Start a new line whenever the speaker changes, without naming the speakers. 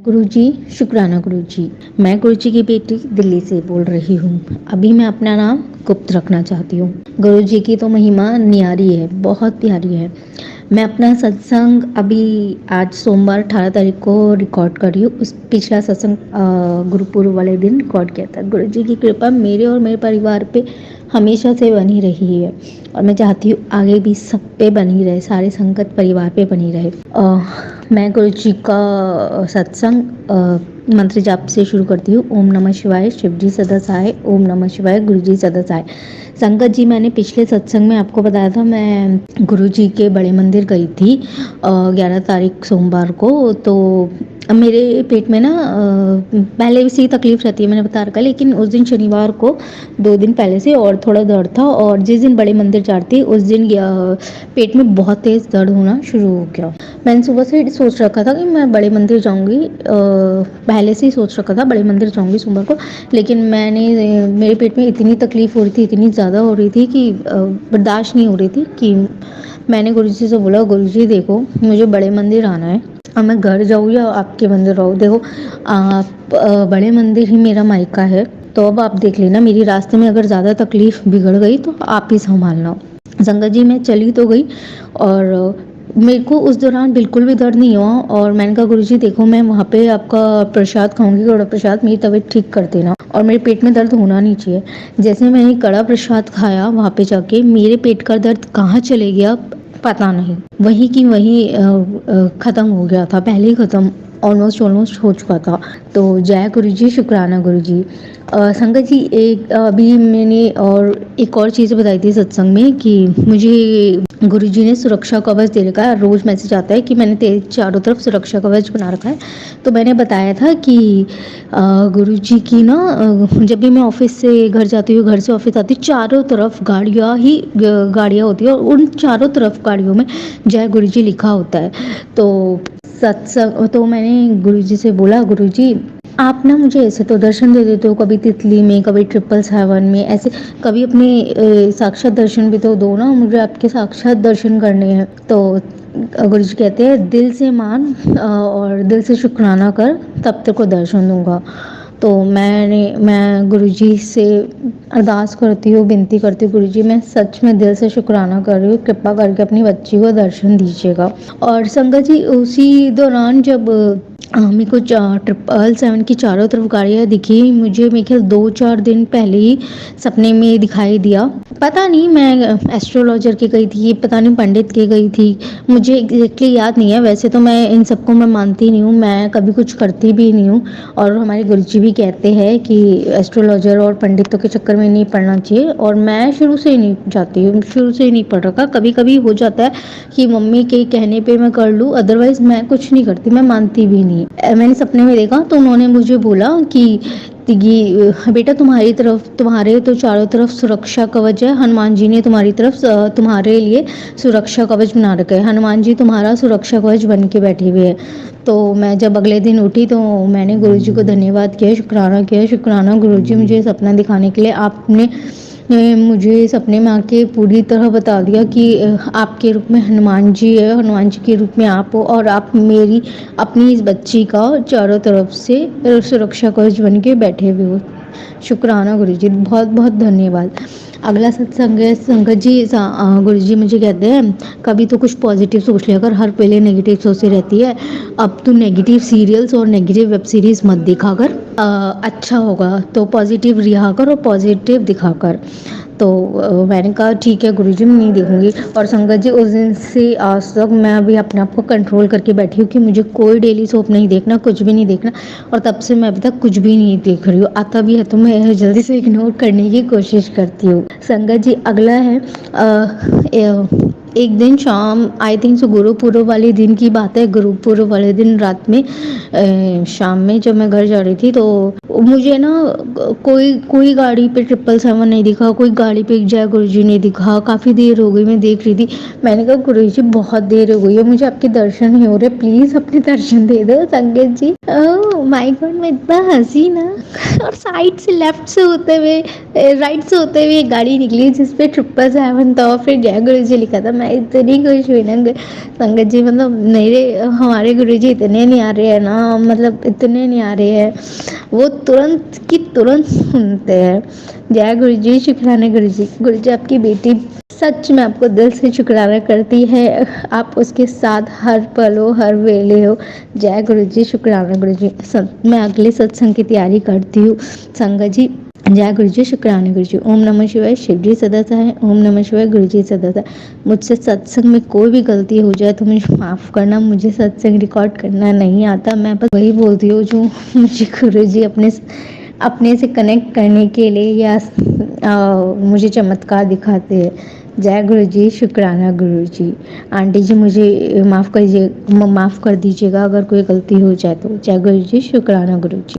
गुरुजी, शुक्राना गुरुजी। मैं गुरुजी की बेटी दिल्ली से बोल रही हूँ। अभी मैं अपना नाम गुप्त रखना चाहती हूँ। गुरुजी की तो महिमा न्यारी है, बहुत प्यारी है। मैं अपना सत्संग अभी आज सोमवार 18 तारीख को रिकॉर्ड कर रही हूँ। उस पिछला सत्संग गुरु पूर्व वाले दिन रिकॉर्ड किया था। गुरुजी की कृपा मेरे और मेरे परिवार पे हमेशा से बनी रही है और मैं चाहती हूँ आगे भी सब पे बनी रहे, सारे संकट परिवार पे बनी रहे। मैं गुरुजी का सत्संग मंत्र जाप से शुरू करती हूँ। ओम नमः शिवाय, शिव जी सदा सहाय। ओम नमः शिवाय, गुरु जी सदा सहाय। संगत जी, मैंने पिछले सत्संग में आपको बताया था मैं गुरु जी के बड़े मंदिर गई थी 11 तारीख सोमवार को। तो मेरे पेट में ना पहले से ही तकलीफ रहती है, मैंने बता रखा, लेकिन उस दिन शनिवार को 2 दिन पहले से और थोड़ा दर्द था और जिस दिन बड़े मंदिर जाती उस दिन पेट में बहुत तेज़ दर्द होना शुरू हो गया। मैंने सुबह से सोच रखा था कि मैं बड़े मंदिर जाऊंगी, पहले से ही सोच रखा था बड़े मंदिर जाऊंगी सोमवार को, लेकिन मेरे पेट में इतनी तकलीफ हो रही थी, इतनी ज़्यादा हो रही थी कि बर्दाश्त नहीं हो रही थी कि मैंने गुरुजी से बोला, गुरुजी देखो मुझे बड़े मंदिर आना है, अब मैं घर जाऊँ या आपके मंदिर रहूँ। देखो आप बड़े मंदिर ही मेरा मायका है, तो अब आप देख लेना, मेरी रास्ते में अगर ज़्यादा तकलीफ बिगड़ गई तो आप ही संभालना। संगत जी, मैं चली तो गई और मेरे को उस दौरान बिल्कुल भी दर्द नहीं हुआ और मैंने कहा गुरुजी देखो मैं वहाँ पे आपका प्रसाद खाऊंगी, कड़ा प्रसाद, मेरी तबीयत ठीक कर देना और मेरे पेट में दर्द होना नहीं चाहिए। जैसे मैंने कड़ा प्रसाद खाया वहाँ पे जाके मेरे पेट का दर्द कहाँ चले गया पता नहीं, वहीं की वहीं ख़त्म हो गया था, पहले ही ख़त्म ऑलमोस्ट हो चुका था। तो जय गुरुजी, शुक्राना गुरुजी। संगत जी, एक अभी मैंने और एक और चीज़ बताई थी सत्संग में कि मुझे गुरुजी ने सुरक्षा कवच दे रखा है। रोज़ मैसेज आता है कि मैंने तेरे चारों तरफ सुरक्षा कवच बना रखा है। तो मैंने बताया था कि गुरुजी की ना जब भी मैं ऑफिस से घर जाती हूँ, घर से ऑफिस आती हूँ, चारों तरफ गाड़ियाँ होती है और उन चारों तरफ गाड़ियों में जय गुरुजी लिखा होता है। तो मैंने गुरुजी से बोला, गुरुजी आप ना मुझे ऐसे तो दर्शन दे देते हो, कभी तितली में, कभी 777 में, ऐसे कभी अपने साक्षात दर्शन भी तो दो ना, मुझे आपके साक्षात दर्शन करने हैं। तो गुरुजी कहते हैं दिल से मान और दिल से शुक्राना कर, तब तेरे को दर्शन दूंगा। तो मैं गुरुजी से अरदास करती हूँ, विनती करती हूँ, गुरुजी मैं सच में दिल से शुक्राना कर रही हूँ, कृपा करके अपनी बच्ची को दर्शन दीजिएगा। और संगत जी, उसी दौरान जब मेरे को 777 की चारों तरफ गाड़ियाँ दिखी, मुझे मेरे ख्याल 2-4 दिन पहले ही सपने में दिखाई दिया। पता नहीं मैं एस्ट्रोलॉजर के गई थी, पता नहीं पंडित के गई थी, मुझे एग्जैक्टली याद नहीं है। वैसे तो मैं इन सबको मैं मानती नहीं हूँ, मैं कभी कुछ करती भी नहीं हूँ और हमारे गुरुजी भी कहते हैं कि एस्ट्रोलॉजर और पंडितों के चक्कर में नहीं पड़ना चाहिए और मैं शुरू से ही नहीं जाती हूँ, शुरू से ही नहीं पढ़ रखा। कभी कभी हो जाता है कि मम्मी के कहने पे मैं कर लूँ, अदरवाइज मैं कुछ नहीं करती, मैं मानती भी नहीं। मैंने सपने में देखा तो उन्होंने मुझे बोला कि बेटा तुम्हारे तो चारों तरफ सुरक्षा कवच है, हनुमान जी ने तुम्हारी तरफ तुम्हारे लिए सुरक्षा कवच बना रखा है, हनुमान जी तुम्हारा सुरक्षा कवच बन के बैठे हुए हैं। तो मैं जब अगले दिन उठी तो मैंने गुरुजी को धन्यवाद किया, शुक्राना किया, शुक्राना गुरुजी मुझे सपना दिखाने के लिए, आपने मुझे सपने में आके पूरी तरह बता दिया कि आपके रूप में हनुमान जी है, हनुमान जी के रूप में आप हो और आप मेरी अपनी इस बच्ची का चारों तरफ से सुरक्षा कवच बन के बैठे हुए हो। शुक्राना गुरुजी, बहुत बहुत धन्यवाद। अगला सत्संग है संगत जी, गुरुजी मुझे कहते हैं कभी तो कुछ पॉजिटिव सोच लिया कर, हर पहले नेगेटिव सोचती रहती है, अब तू नेगेटिव सीरियल्स और नेगेटिव वेब सीरीज मत देखा कर, अच्छा होगा, तो पॉजिटिव रिहा कर और पॉजिटिव दिखा कर। तो मैंने कहा ठीक है गुरुजी मैं नहीं देखूंगी। और संगत जी, उस दिन से आज तक मैं अभी अपने आप को कंट्रोल करके बैठी हूँ कि मुझे कोई डेली सोप नहीं देखना, कुछ भी नहीं देखना, और तब से मैं अभी तक कुछ भी नहीं देख रही हूँ। आता भी है तो मैं जल्दी से इग्नोर करने की कोशिश करती हूँ। संगत जी, अगला है एक दिन शाम, आई थिंक सो गुरु पूर्व वाले दिन की बात है, गुरु पूर्व वाले दिन रात में शाम में जब मैं घर जा रही थी तो मुझे ना कोई गाड़ी पे 777 नहीं दिखा, कोई गाड़ी पे जय गुरुजी नहीं दिखा। काफ़ी देर हो गई मैं देख रही थी, मैंने कहा गुरुजी बहुत देर हो गई है, मुझे आपके दर्शन नहीं हो रहे, प्लीज़ अपने दर्शन दे दो। संगत जी, ओह माय गॉड, मैं इतना हंसी ना। और साइड से लेफ्ट से होते हुए, राइट से होते हुए एक गाड़ी निकली जिस पे 777 था और फिर जय गुरु जी लिखा था। मैं इतनी खुश हुई ना संगत जी, मतलब मेरे हमारे गुरु जी इतने नहीं आ रहे हैं ना, मतलब इतने नहीं आ रहे हैं, वो तुरंत की तुरंत सुनते हैं। जय गुरु जी, शुक्राना गुरु जी। गुरु जी आपकी बेटी सच में आपको दिल से शुक्राना करती है, आप उसके साथ हर पल हो, हर वेले हो। जय गुरु जी, शुक्राना गुरु जी। मैं अगले सत्संग की तैयारी करती हूँ संगत जी। जय गुरु जी, शुक्राना गुरु जी। ओम नमः शिवाय, शिव जी सदा सहाय। ओम नमः शिवाय, गुरु जी सदा सहाय। मुझसे सत्संग में कोई भी गलती हो जाए तो मुझे माफ़ करना, मुझे सत्संग रिकॉर्ड करना नहीं आता, मैं बस वही बोलती हूँ जो मुझे गुरु जी अपने से कनेक्ट करने के लिए या मुझे चमत्कार दिखाते हैं। जय गुरु जी, शुक्राना गुरु जी। आंटी जी मुझे माफ़ कर दीजिएगा अगर कोई गलती हो जाए तो। जय गुरु जी, शुक्राना गुरु जी।